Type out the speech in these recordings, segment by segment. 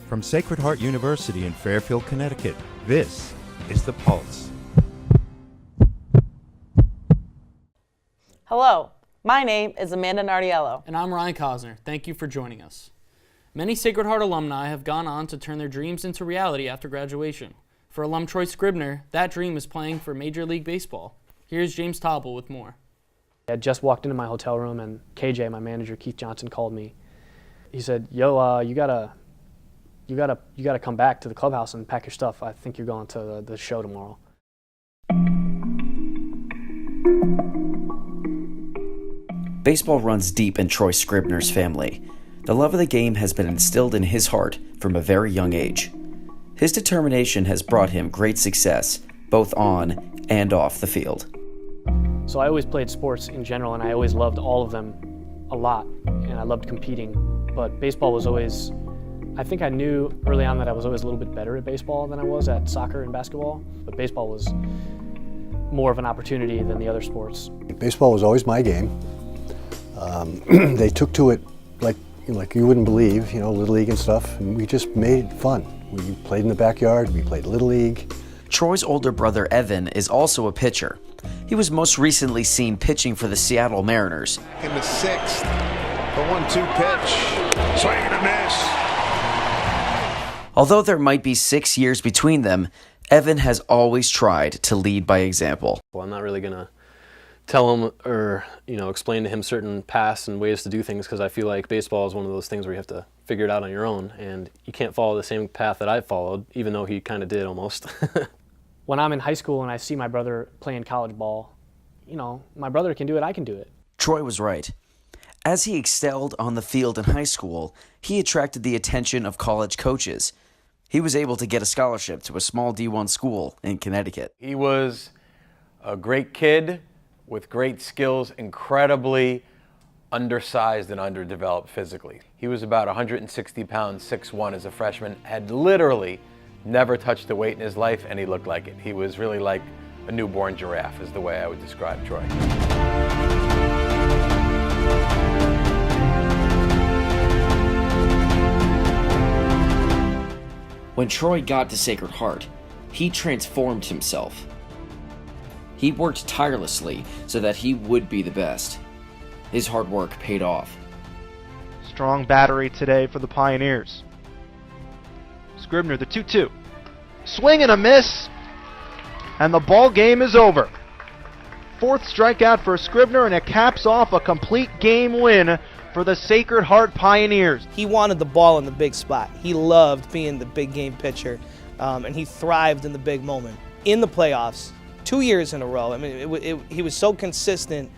From Sacred Heart University in Fairfield, Connecticut, this is The Pulse. Hello, my name is Amanda Nardiello. And I'm Ryan Cosner. Thank you for joining us. Many Sacred Heart alumni have gone on to turn their dreams into reality after graduation. For alum Troy Scribner, that dream is playing for Major League Baseball. Here's James Tauble with more. I had just walked into my hotel room and KJ, my manager, Keith Johnson, called me. He said, "Yo, you gotta come back to the clubhouse and pack your stuff. I think you're going to the show tomorrow." Baseball runs deep in Troy Scribner's family. The love of the game has been instilled in his heart from a very young age. His determination has brought him great success, both on and off the field. So I always played sports in general, and I always loved all of them a lot, and I loved competing. But baseball was always, I think I knew early on that I was always a little bit better at baseball than I was at soccer and basketball, but baseball was more of an opportunity than the other sports. Baseball was always my game. They took to it like you wouldn't believe, Little League and stuff, and we just made it fun. We played in the backyard, we played Little League. Troy's older brother Evan is also a pitcher. He was most recently seen pitching for the Seattle Mariners. In the sixth, the 1-2 pitch, swing and a miss. Although there might be 6 years between them, Evan has always tried to lead by example. Well, I'm not really going to tell him or explain to him certain paths and ways to do things, because I feel like baseball is one of those things where you have to figure it out on your own, and you can't follow the same path that I followed, even though he kind of did almost. When I'm in high school and I see my brother playing college ball, my brother can do it, I can do it. Troy was right. As he excelled on the field in high school, he attracted the attention of college coaches. He was able to get a scholarship to a small D1 school in Connecticut. He was a great kid with great skills, incredibly undersized and underdeveloped physically. He was about 160 pounds, 6'1" as a freshman, had literally never touched a weight in his life, and he looked like it. He was really like a newborn giraffe, is the way I would describe Troy. When Troy got to Sacred Heart, he transformed himself. He worked tirelessly so that he would be the best. His hard work paid off. Strong battery today for the Pioneers. Scribner, the 2-2. Swing and a miss, and the ball game is over. Fourth strikeout for Scribner, and it caps off a complete game win for the Sacred Heart Pioneers. He wanted the ball in the big spot. He loved being the big game pitcher, and he thrived in the big moment. In the playoffs, 2 years in a row. I mean, he was so consistent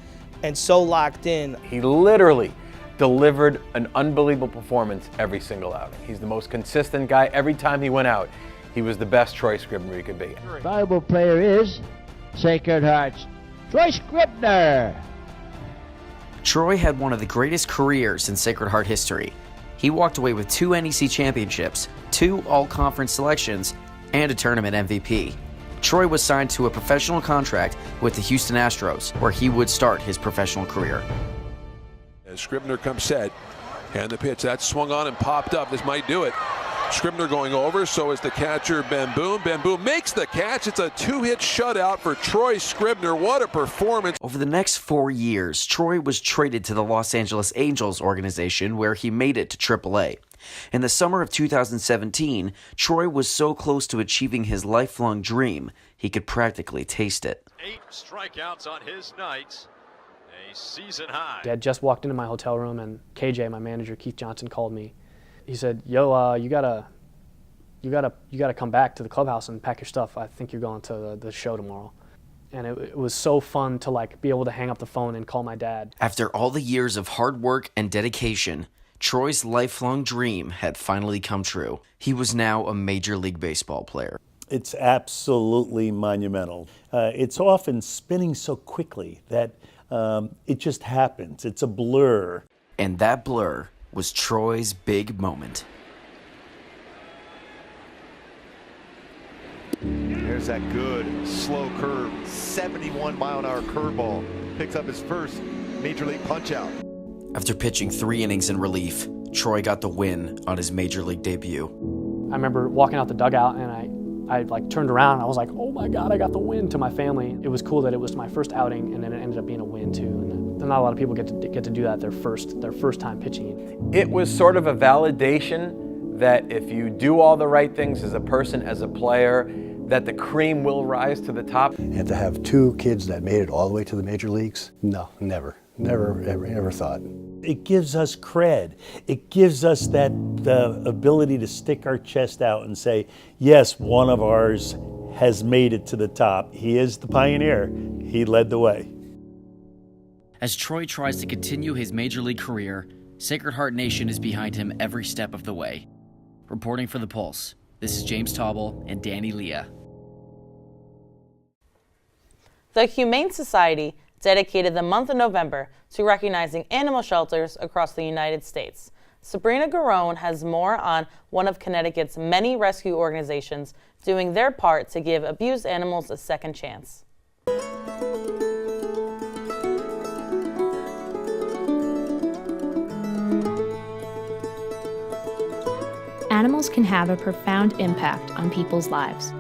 and so locked in. He literally delivered an unbelievable performance every single outing. He's the most consistent guy. Every time he went out, he was the best Troy Scribner he could be. Valuable player is Sacred Heart's Troy Scribner. Troy had one of the greatest careers in Sacred Heart history. He walked away with 2 NEC championships, 2 all-conference selections, and a tournament MVP. Troy was signed to a professional contract with the Houston Astros, where he would start his professional career. As Scribner comes set, and the pitch, that swung on and popped up. This might do it. Scribner going over, so is the catcher Ben Boom. Ben Boom makes the catch. It's a 2-hit shutout for Troy Scribner. What a performance. Over the next 4 years, Troy was traded to the Los Angeles Angels organization, where he made it to AAA. In the summer of 2017, Troy was so close to achieving his lifelong dream, he could practically taste it. 8 strikeouts on his night, a season high. I had just walked into my hotel room, and KJ, my manager, Keith Johnson, called me. He said, "Yo, you gotta come back to the clubhouse and pack your stuff. I think you're going to the show tomorrow." And it was so fun to be able to hang up the phone and call my dad. After all the years of hard work and dedication, Troy's lifelong dream had finally come true. He was now a Major League Baseball player. It's absolutely monumental. It's often spinning so quickly that it just happens. It's a blur. And that blur was Troy's big moment. There's that good slow curve, 71-mile-an-hour curveball. Picks up his first Major League punch-out. After pitching 3 innings in relief, Troy got the win on his Major League debut. I remember walking out the dugout and I like turned around and I was like, oh my God, I got the win to my family. It was cool that it was my first outing and then it ended up being a win too. And not a lot of people get to do that their first time pitching. It was sort of a validation that if you do all the right things as a person, as a player, that the cream will rise to the top. And to have two kids that made it all the way to the major leagues, no, never, ever thought. It gives us cred. It gives us that ability to stick our chest out and say, yes, one of ours has made it to the top. He is the pioneer. He led the way. As Troy tries to continue his major league career, Sacred Heart Nation is behind him every step of the way. Reporting for The Pulse, this is James Tauble and Danny Leah. The Humane Society dedicated the month of November to recognizing animal shelters across the United States. Sabrina Garone has more on one of Connecticut's many rescue organizations doing their part to give abused animals a second chance. Animals can have a profound impact on people's lives.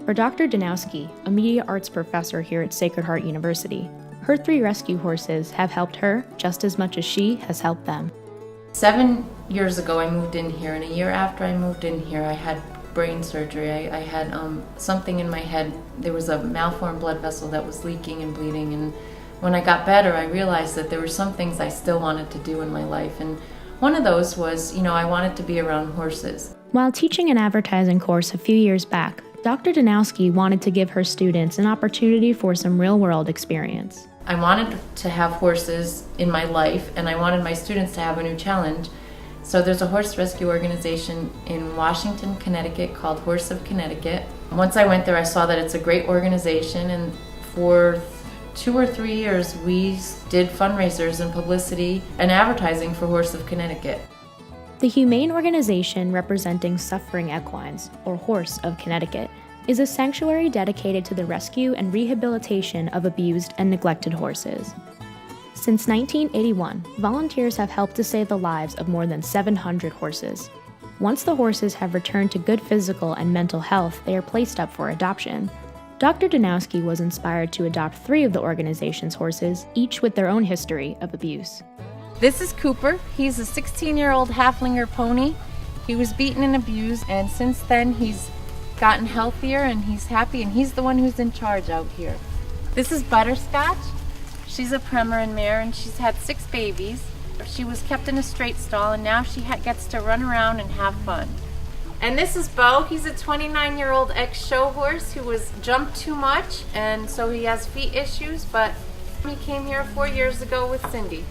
For Dr. Danowski, a media arts professor here at Sacred Heart University, her 3 rescue horses have helped her just as much as she has helped them. 7 years ago I moved in here, and a year after I moved in here I had brain surgery. I had something in my head. There was a malformed blood vessel that was leaking and bleeding, and when I got better I realized that there were some things I still wanted to do in my life, and one of those was, I wanted to be around horses. While teaching an advertising course a few years back, Dr. Danowski wanted to give her students an opportunity for some real-world experience. I wanted to have horses in my life, and I wanted my students to have a new challenge. So there's a horse rescue organization in Washington, Connecticut called H.O.R.S.E of Connecticut. Once I went there, I saw that it's a great organization, and for 2 or 3 years we did fundraisers and publicity and advertising for H.O.R.S.E of Connecticut. The humane organization representing suffering equines, or H.O.R.S.E of Connecticut, is a sanctuary dedicated to the rescue and rehabilitation of abused and neglected horses. Since 1981, volunteers have helped to save the lives of more than 700 horses. Once the horses have returned to good physical and mental health, they are placed up for adoption. Dr. Danowski was inspired to adopt 3 of the organization's horses, each with their own history of abuse. This is Cooper. He's a 16-year-old Haflinger pony. He was beaten and abused, and since then he's gotten healthier and he's happy, and he's the one who's in charge out here. This is Butterscotch. She's a Premarin mare, and she's had 6 babies. She was kept in a straight stall, and now she gets to run around and have fun. And this is Bo. He's a 29-year-old ex-show horse who was jumped too much, and so he has feet issues, but he came here 4 years ago with Cindy.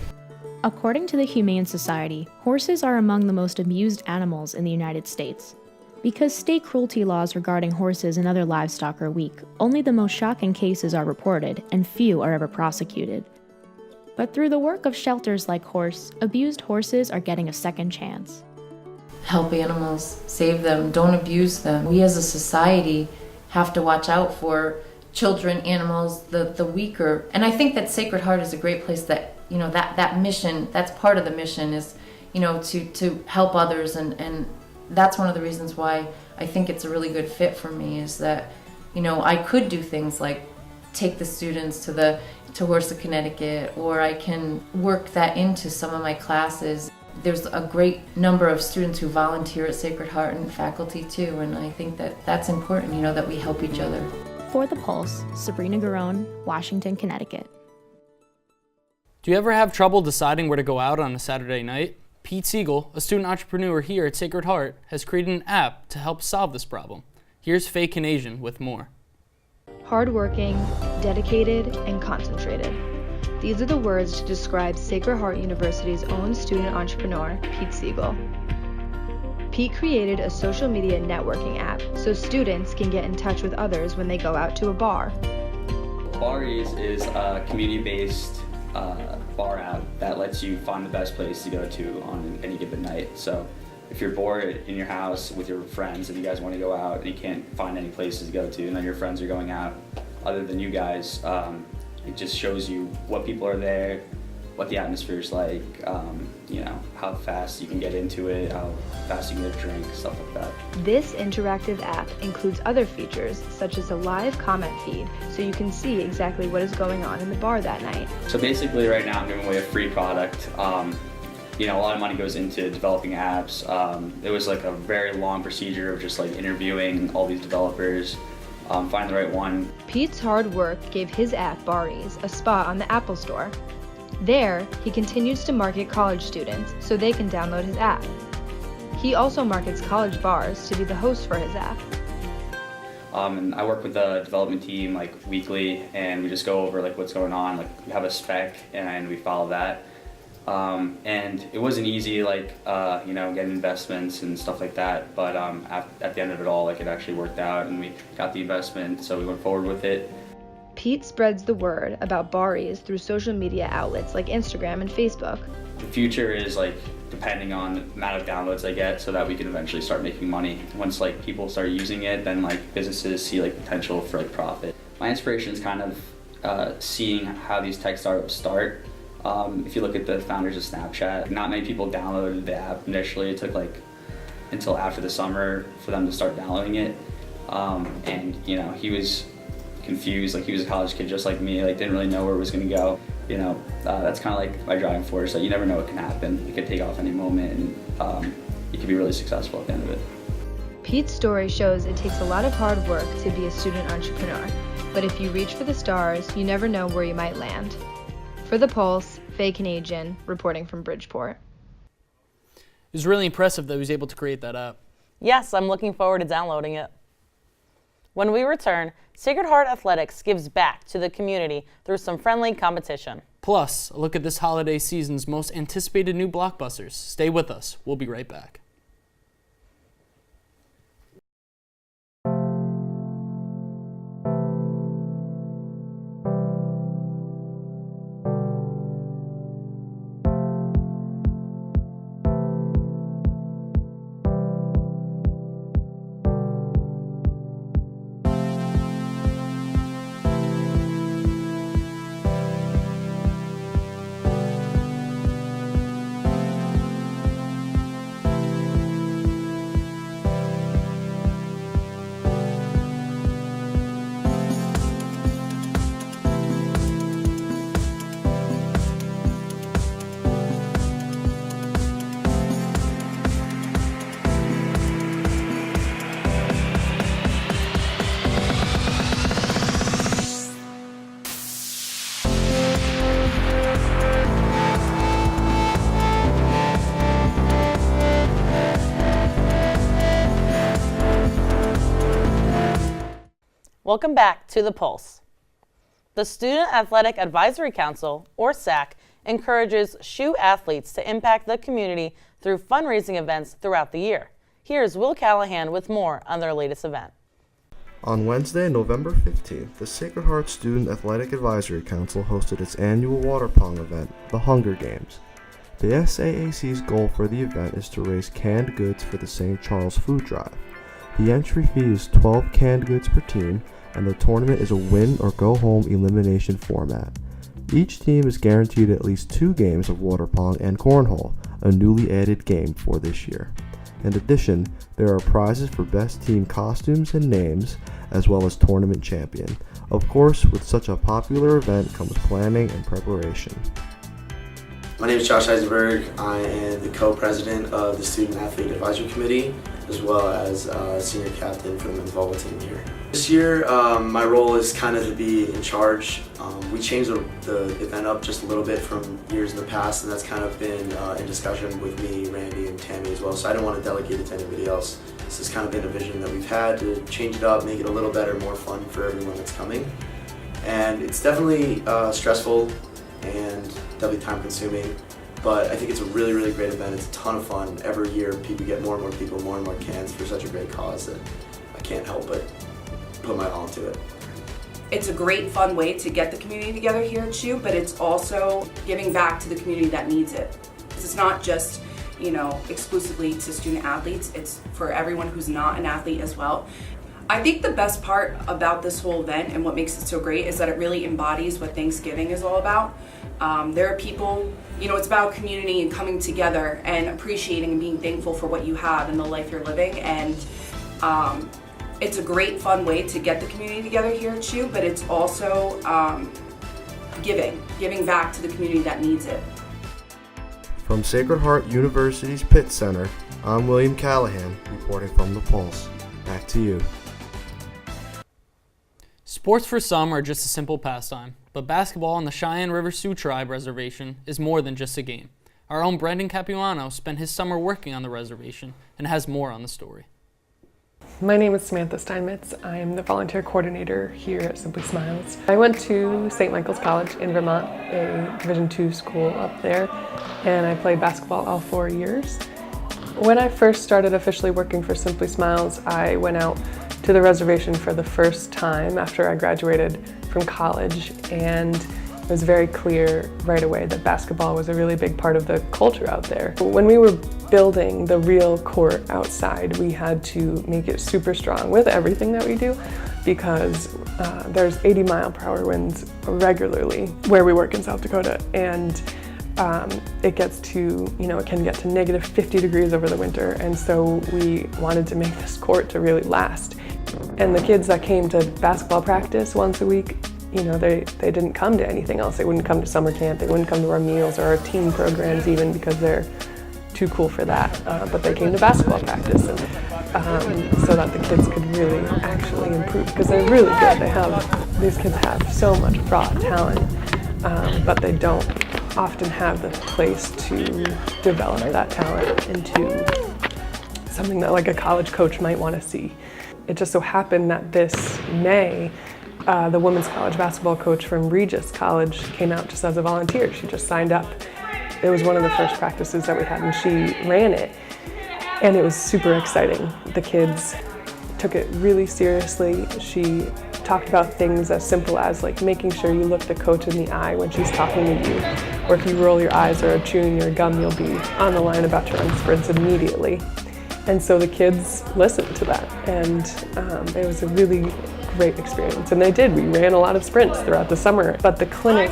According to the Humane Society, horses are among the most abused animals in the United States. Because state cruelty laws regarding horses and other livestock are weak, only the most shocking cases are reported, and few are ever prosecuted. But through the work of shelters like H.O.R.S.E, abused horses are getting a second chance. Help animals, save them, don't abuse them. We as a society have to watch out for children, animals, the weaker. And I think that Sacred Heart is a great place that, that mission, that's part of the mission is, to help others, and that's one of the reasons why I think it's a really good fit for me, is that, I could do things like take the students to H.O.R.S.E of Connecticut, or I can work that into some of my classes. There's a great number of students who volunteer at Sacred Heart and faculty too, and I think that that's important, that we help each other. For The Pulse, Sabrina Garone, Washington, Connecticut. Do you ever have trouble deciding where to go out on a Saturday night? Pete Siegel, a student entrepreneur here at Sacred Heart, has created an app to help solve this problem. Here's Faye Canasian with more. Hardworking, dedicated, and concentrated. These are the words to describe Sacred Heart University's own student entrepreneur, Pete Siegel. Pete created a social media networking app so students can get in touch with others when they go out to a bar. Bar-Eaze is a community-based bar app that lets you find the best place to go to on any given night. So if you're bored in your house with your friends and you guys want to go out and you can't find any places to go to, and then your friends are going out other than you guys, it just shows you what people are there, what the atmosphere is like, you know, how fast you can get into it, how fast you can get a drink, stuff like that. This interactive app includes other features such as a live comment feed, so you can see exactly what is going on in the bar that night. So basically right now I'm giving away a free product. You know, a lot of money goes into developing apps. It was like a very long procedure of just like interviewing all these developers, find the right one. Pete's hard work gave his app Bar-Eaze a spot on the Apple Store. There, he continues to market college students so they can download his app. He also markets college bars to be the host for his app. And I work with the development team like weekly, and we just go over like what's going on. Like we have a spec and we follow that. And it wasn't easy, like, you know, getting investments and stuff like that, but at the end of it all, like, it actually worked out and we got the investment, so we went forward with it. Pete spreads the word about Bar-Eaze through social media outlets like Instagram and Facebook. The future is, like, depending on the amount of downloads I get so that we can eventually start making money. Once, like, people start using it, then, like, businesses see, like, potential for, like, profit. My inspiration is kind of seeing how these tech startups start. If you look at the founders of Snapchat, not many people downloaded the app initially. It took like until after the summer for them to start downloading it. And you know, he was confused, like he was a college kid just like me, like didn't really know where it was gonna go. You know, that's kind of like my driving force, that you never know what can happen. It could take off any moment and you could be really successful at the end of it. Pete's story shows it takes a lot of hard work to be a student entrepreneur, but if you reach for the stars, you never know where you might land. For The Pulse, Faye Canadian, reporting from Bridgeport. It was really impressive that he was able to create that app. Yes, I'm looking forward to downloading it. When we return, Sacred Heart Athletics gives back to the community through some friendly competition. Plus, a look at this holiday season's most anticipated new blockbusters. Stay with us. We'll be right back. Welcome back to The Pulse. The Student Athletic Advisory Council, or S.A.A.C, encourages SHU athletes to impact the community through fundraising events throughout the year. Here's Will Callahan with more on their latest event. On Wednesday, November 15th, the Sacred Heart Student Athletic Advisory Council hosted its annual water pong event, the Hunger Games. The S.A.A.C's goal for the event is to raise canned goods for the St. Charles Food Drive. The entry fee is 12 canned goods per team, and the tournament is a win-or-go-home elimination format. Each team is guaranteed at least 2 games of water pong and cornhole, a newly added game for this year. In addition, there are prizes for best team costumes and names, as well as tournament champion. Of course, with such a popular event comes planning and preparation. My name is Josh Eisenberg. I am the co-president of the Student Athlete Advisory Committee, as well as senior captain for the men's volleyball team here. This year, my role is kind of to be in charge. We changed the event up just a little bit from years in the past, and that's kind of been in discussion with me, Randy, and Tammy as well, so I didn't want to delegate it to anybody else. This has kind of been a vision that we've had to change it up, make it a little better, more fun for everyone that's coming. And it's definitely stressful and definitely time consuming, but I think it's a really, really great event. It's a ton of fun. Every year people get more and more people, more and more cans for such a great cause that I can't help but put my all into it. It's a great fun way to get the community together here at SHU, but it's also giving back to the community that needs it. It's not just, exclusively to student athletes, it's for everyone who's not an athlete as well. I think the best part about this whole event and what makes it so great is that it really embodies what Thanksgiving is all about. There are people, you know, it's about community and coming together and appreciating and being thankful for what you have and the life you're living. And it's a great, fun way to get the community together here at S.A.A.C, but it's also giving back to the community that needs it. From Sacred Heart University's Pitt Center, I'm William Callahan, reporting from the Pulse. Back to you. Sports for some are just a simple pastime, but basketball on the Cheyenne River Sioux Tribe Reservation is more than just a game. Our own Brendan Capuano spent his summer working on the reservation and has more on the story. My name is Samantha Steinmetz. I'm the volunteer coordinator here at Simply Smiles. I went to St. Michael's College in Vermont, a Division II school up there, and I played basketball all 4 years. When I first started officially working for Simply Smiles, I went out to the reservation for the first time after I graduated from college, and it was very clear right away that basketball was a really big part of the culture out there. When we were building the real court outside, we had to make it super strong with everything that we do, because there's 80-mile-per-hour winds regularly where we work in South Dakota, and it gets to, it can get to negative 50 degrees over the winter, and so we wanted to make this court to really last. And the kids that came to basketball practice once a week, they didn't come to anything else. They wouldn't come to summer camp, they wouldn't come to our meals or our team programs even, because they're too cool for that. But they came to basketball practice, and, so that the kids could really actually improve, because they're really good. These kids have so much raw talent, but they don't often have the place to develop that talent into something that like a college coach might want to see. It just so happened that this May, the women's college basketball coach from Regis College came out just as a volunteer. She just signed up. It was one of the first practices that we had, and she ran it. And it was super exciting. The kids took it really seriously. She talked about things as simple as like making sure you look the coach in the eye when she's talking to you, or if you roll your eyes or are chewing your gum, you'll be on the line about to run sprints immediately. And so the kids listened to that, and it was a really great experience. And they did. We ran a lot of sprints throughout the summer, but the clinic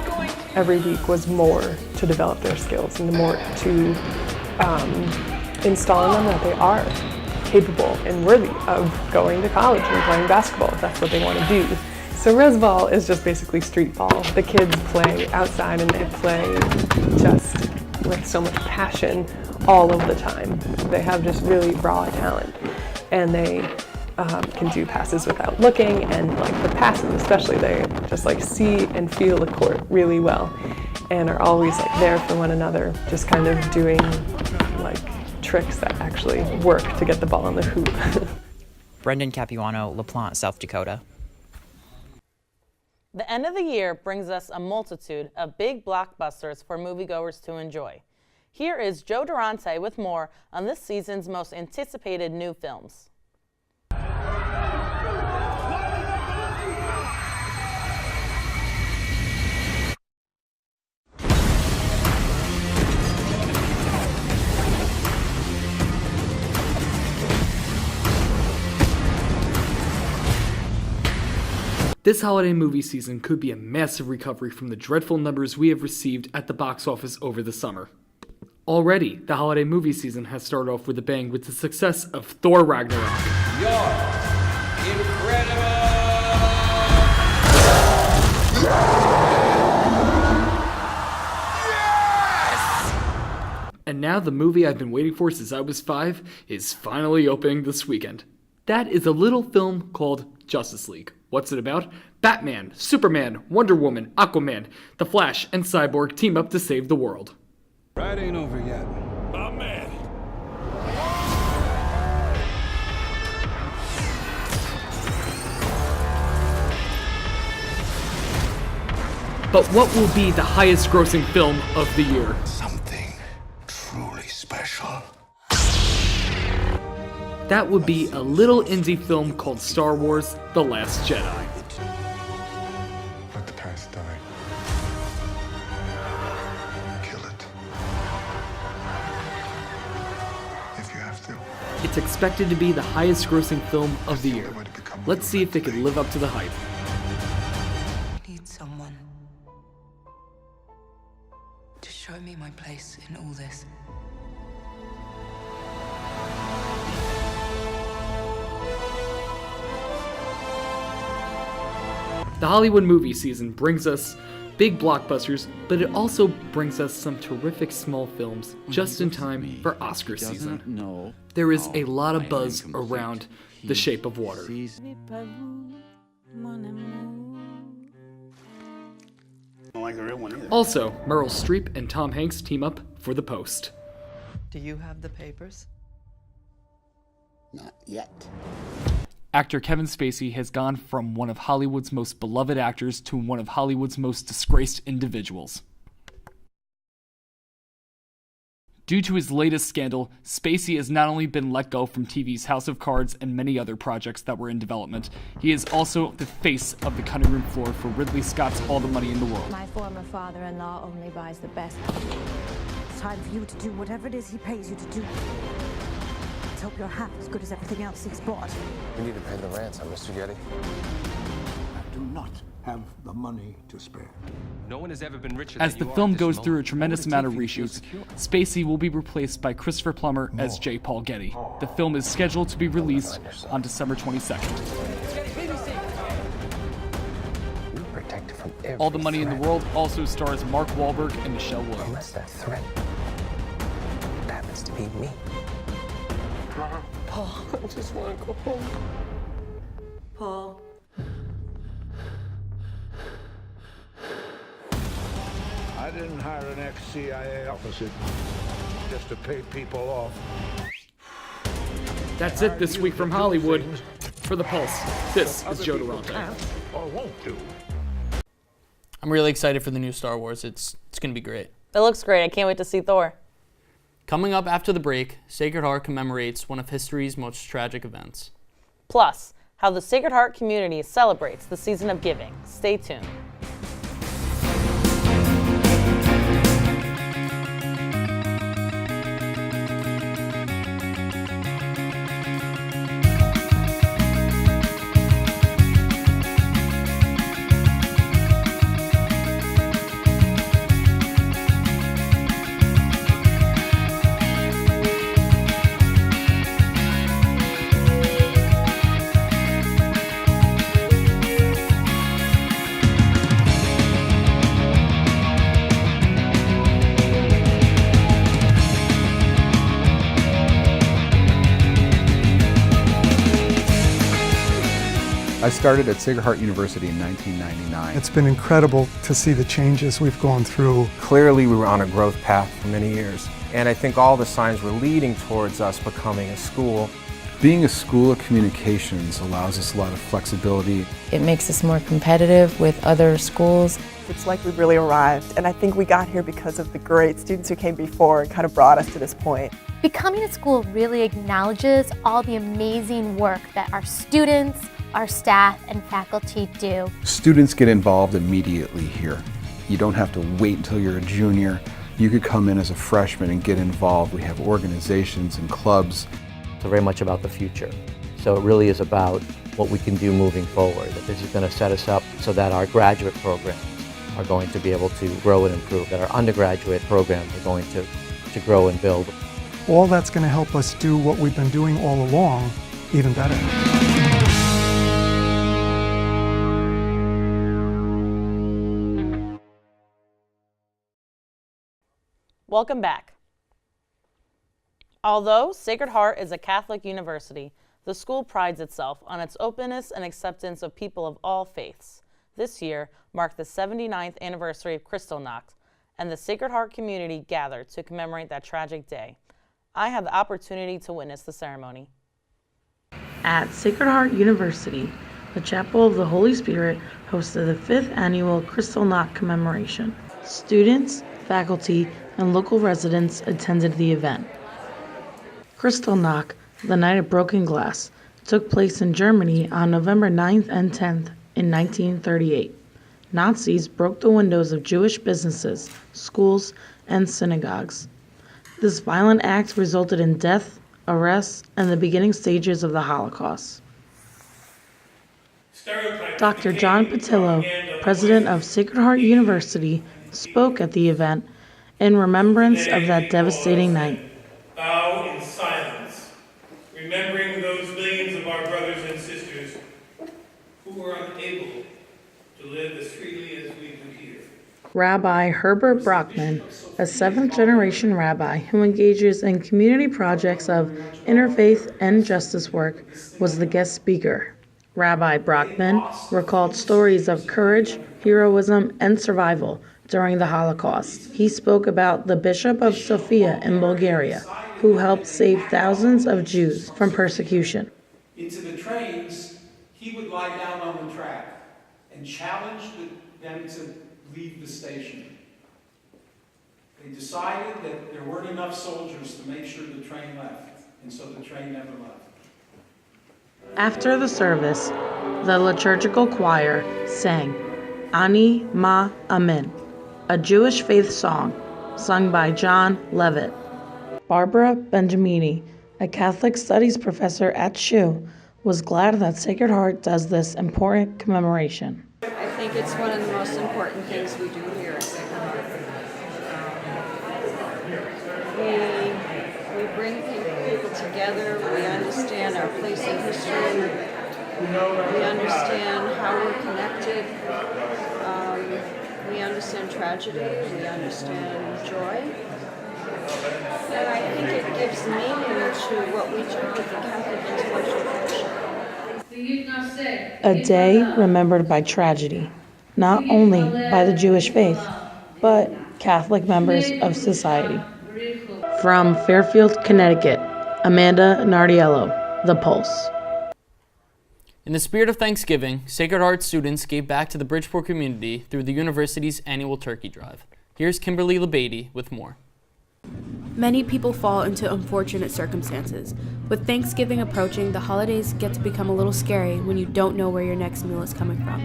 every week was more to develop their skills and more to install in them that they are capable and worthy of going to college and playing basketball if that's what they want to do. So res ball is just basically street ball. The kids play outside, and they play just with so much passion all of the time. They have just really raw talent, and they can do passes without looking, and like the passes especially, they just like see and feel the court really well, and are always like there for one another, just kind of doing like tricks that actually work to get the ball in the hoop. Brendan Capuano, LaPlante, South Dakota. The end of the year brings us a multitude of big blockbusters for moviegoers to enjoy. Here is Joe Durante with more on this season's most anticipated new films. This holiday movie season could be a massive recovery from the dreadful numbers we have received at the box office over the summer. Already, the holiday movie season has started off with a bang with the success of Thor Ragnarok. And now the movie I've been waiting for since I was 5 is finally opening this weekend. That is a little film called Justice League. What's it about? Batman, Superman, Wonder Woman, Aquaman, The Flash, and Cyborg team up to save the world. Ride ain't over yet. My man. But what will be the highest grossing film of the year? Something truly special. That would be a little indie film called Star Wars: The Last Jedi. Let the past die. Kill it. If you have to. It's expected to be the highest grossing film of the year. Let's see if they can live up to the hype. I need someone to show me my place in all this. The Hollywood movie season brings us big blockbusters, but it also brings us some terrific small films just in time for Oscar season. There is a lot of buzz around The Shape of Water. Also, Meryl Streep and Tom Hanks team up for The Post. Do you have the papers? Not yet. Actor Kevin Spacey has gone from one of Hollywood's most beloved actors to one of Hollywood's most disgraced individuals. Due to his latest scandal, Spacey has not only been let go from TV's House of Cards and many other projects that were in development, he is also the face of the cutting room floor for Ridley Scott's All the Money in the World. My former father-in-law only buys the best. It's time for you to do whatever it is he pays you to do. Let's hope you're half as good as everything else he's bought. We need to pay the ransom, Mr. Getty. I do not have the money to spare. No one has ever been richer As than the you are film at this goes moment. through a tremendous amount of reshoots, Spacey will be replaced by Christopher Plummer as J. Paul Getty. The film is scheduled to be released on December 22nd. Protected from every All the Money in the threat. World also stars Mark Wahlberg and Michelle Williams. Unless that threat happens to be me. Paul, I just want to go home. Paul. I didn't hire an ex-CIA officer just to pay people off. That's it this week from Hollywood. For The Pulse, this is Joe Durante. Or won't do. I'm really excited for the new Star Wars. It's going to be great. It looks great. I can't wait to see Thor. Coming up after the break, Sacred Heart commemorates one of history's most tragic events. Plus, how the Sacred Heart community celebrates the season of giving. Stay tuned. I started at Sacred Heart University in 1999. It's been incredible to see the changes we've gone through. Clearly we were on a growth path for many years, and I think all the signs were leading towards us becoming a school. Being a school of communications allows us a lot of flexibility. It makes us more competitive with other schools. It's like we've really arrived, and I think we got here because of the great students who came before and kind of brought us to this point. Becoming a school really acknowledges all the amazing work that our students, our staff, and faculty do. Students get involved immediately here. You don't have to wait until you're a junior. You could come in as a freshman and get involved. We have organizations and clubs. It's very much about the future. So it really is about what we can do moving forward. That this is going to set us up so that our graduate programs are going to be able to grow and improve, that our undergraduate programs are going to grow and build. All that's going to help us do what we've been doing all along even better. Welcome back. Although Sacred Heart is a Catholic university, the school prides itself on its openness and acceptance of people of all faiths. This year marked the 79th anniversary of Kristallnacht, and the Sacred Heart community gathered to commemorate that tragic day. I had the opportunity to witness the ceremony. At Sacred Heart University, the Chapel of the Holy Spirit hosted the 5th annual Kristallnacht commemoration. Students, faculty, and local residents attended the event. Kristallnacht, the Night of Broken Glass, took place in Germany on November 9th and 10th in 1938. Nazis broke the windows of Jewish businesses, schools, and synagogues. This violent act resulted in death, arrests, and the beginning stages of the Holocaust. Dr. John Patillo, president of Sacred Heart University, spoke at the event in remembrance of that devastating night. Bow in silence, remembering those millions of our brothers and sisters who were unable to live as freely as we do here. Rabbi Herbert Brockman, a seventh-generation rabbi who engages in community projects of interfaith and justice work, was the guest speaker. Rabbi Brockman recalled stories of courage, heroism, and survival during the Holocaust. He spoke about the Bishop of Sofia in Bulgaria, who helped save thousands of Jews from persecution. Into the trains, he would lie down on the track and challenge them to leave the station. They decided that there weren't enough soldiers to make sure the train left, and so the train never left. After the service, the liturgical choir sang Ani Ma Amen, a Jewish faith song sung by John Levitt. Barbara Benjamini, a Catholic studies professor at SHU, was glad that Sacred Heart does this important commemoration. I think it's one of the most important things we do here at Sacred Heart. We bring people together, we understand our place in history, we understand how we're connected, we understand tragedy, we understand joy, and I think it gives meaning to what we do with the Catholic intellectual tradition. A day remembered by tragedy, not only by the Jewish faith, but Catholic members of society. From Fairfield, Connecticut, Amanda Nardiello, The Pulse. In the spirit of Thanksgiving, Sacred Heart students gave back to the Bridgeport community through the university's annual turkey drive. Here's Kimberly LeBady with more. Many people fall into unfortunate circumstances. With Thanksgiving approaching, the holidays get to become a little scary when you don't know where your next meal is coming from.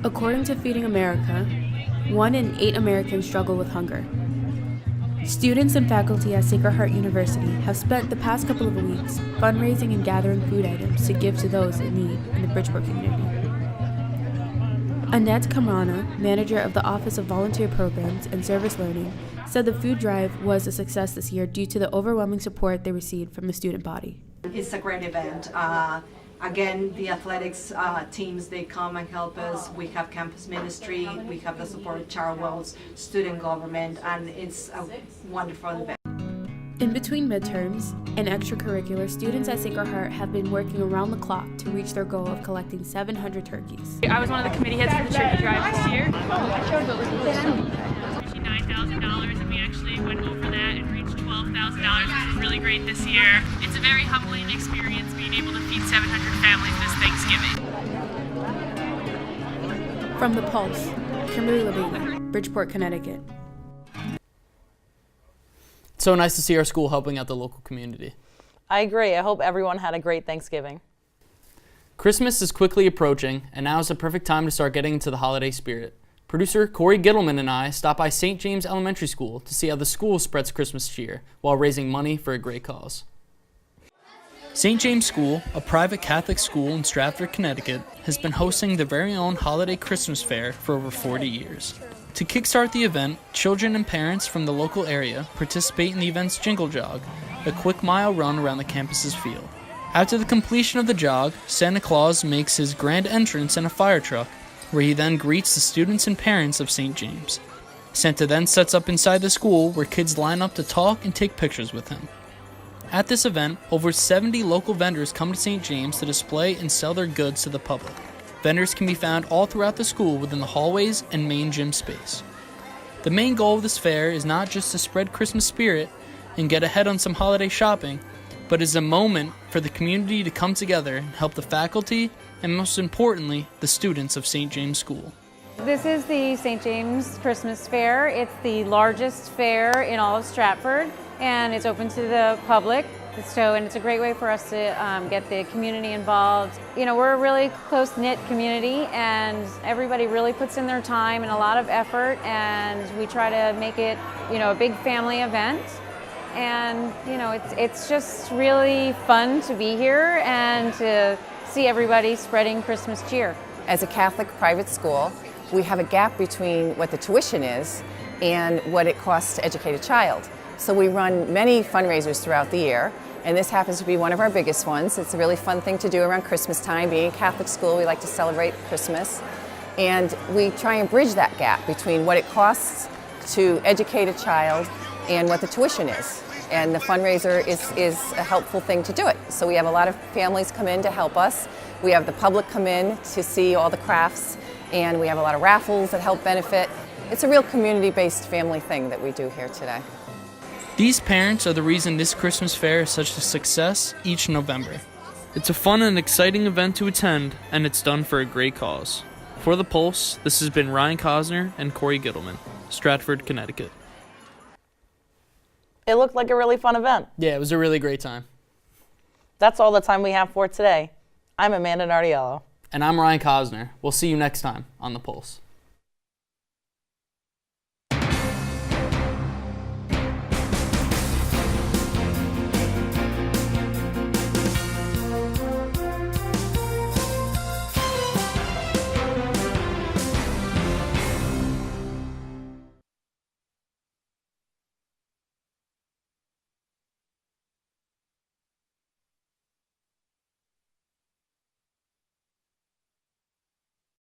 According to Feeding America, 1 in 8 Americans struggle with hunger. Students and faculty at Sacred Heart University have spent the past couple of weeks fundraising and gathering food items to give to those in need in the Bridgeport community. Annette Camarana, manager of the Office of Volunteer Programs and Service Learning, said the food drive was a success this year due to the overwhelming support they received from the student body. It's a great event. Again, the athletics teams, they come and help us. We have campus ministry, we have the support of Charwell's student government, and it's a wonderful event. In between midterms and extracurricular, students at Sacred Heart have been working around the clock to reach their goal of collecting 700 turkeys. I was one of the committee heads for the turkey drive this year. $9,000, and we actually went over that and reached $12,000, which was really great this year. It's a very humbling experience being able to feed 700 families this Thanksgiving. From The Pulse, Kimberly LeBady, Bridgeport, Connecticut. It's so nice to see our school helping out the local community. I agree. I hope everyone had a great Thanksgiving. Christmas is quickly approaching, and now is the perfect time to start getting into the holiday spirit. Producer Corey Gittleman and I stopped by St. James Elementary School to see how the school spreads Christmas cheer while raising money for a great cause. St. James School, a private Catholic school in Stratford, Connecticut, has been hosting their very own holiday Christmas fair for over 40 years. To kickstart the event, children and parents from the local area participate in the event's Jingle Jog, a quick mile run around the campus's field. After the completion of the jog, Santa Claus makes his grand entrance in a fire truck, where he then greets the students and parents of St. James. Santa then sets up inside the school where kids line up to talk and take pictures with him. At this event, over 70 local vendors come to St. James to display and sell their goods to the public. Vendors can be found all throughout the school within the hallways and main gym space. The main goal of this fair is not just to spread Christmas spirit and get ahead on some holiday shopping, but is a moment for the community to come together and help the faculty and, most importantly, the students of St. James School. This is the St. James Christmas Fair. It's the largest fair in all of Stratford, and it's open to the public. And it's a great way for us to get the community involved. You know, we're a really close-knit community, and everybody really puts in their time and a lot of effort, and we try to make it, you know, a big family event. And, you know, it's just really fun to be here and to see everybody spreading Christmas cheer. As a Catholic private school, we have a gap between what the tuition is and what it costs to educate a child. So we run many fundraisers throughout the year, and this happens to be one of our biggest ones. It's a really fun thing to do around Christmas time. Being a Catholic school, we like to celebrate Christmas. And we try and bridge that gap between what it costs to educate a child and what the tuition is. And the fundraiser is a helpful thing to do it. So we have a lot of families come in to help us. We have the public come in to see all the crafts, and we have a lot of raffles that help benefit. It's a real community-based family thing that we do here today. These parents are the reason this Christmas fair is such a success each November. It's a fun and exciting event to attend, and it's done for a great cause. For The Pulse, this has been Ryan Cosner and Corey Gittleman, Stratford, Connecticut. It looked like a really fun event. Yeah, it was a really great time. That's all the time we have for today. I'm Amanda Nardiello. And I'm Ryan Cosner. We'll see you next time on The Pulse.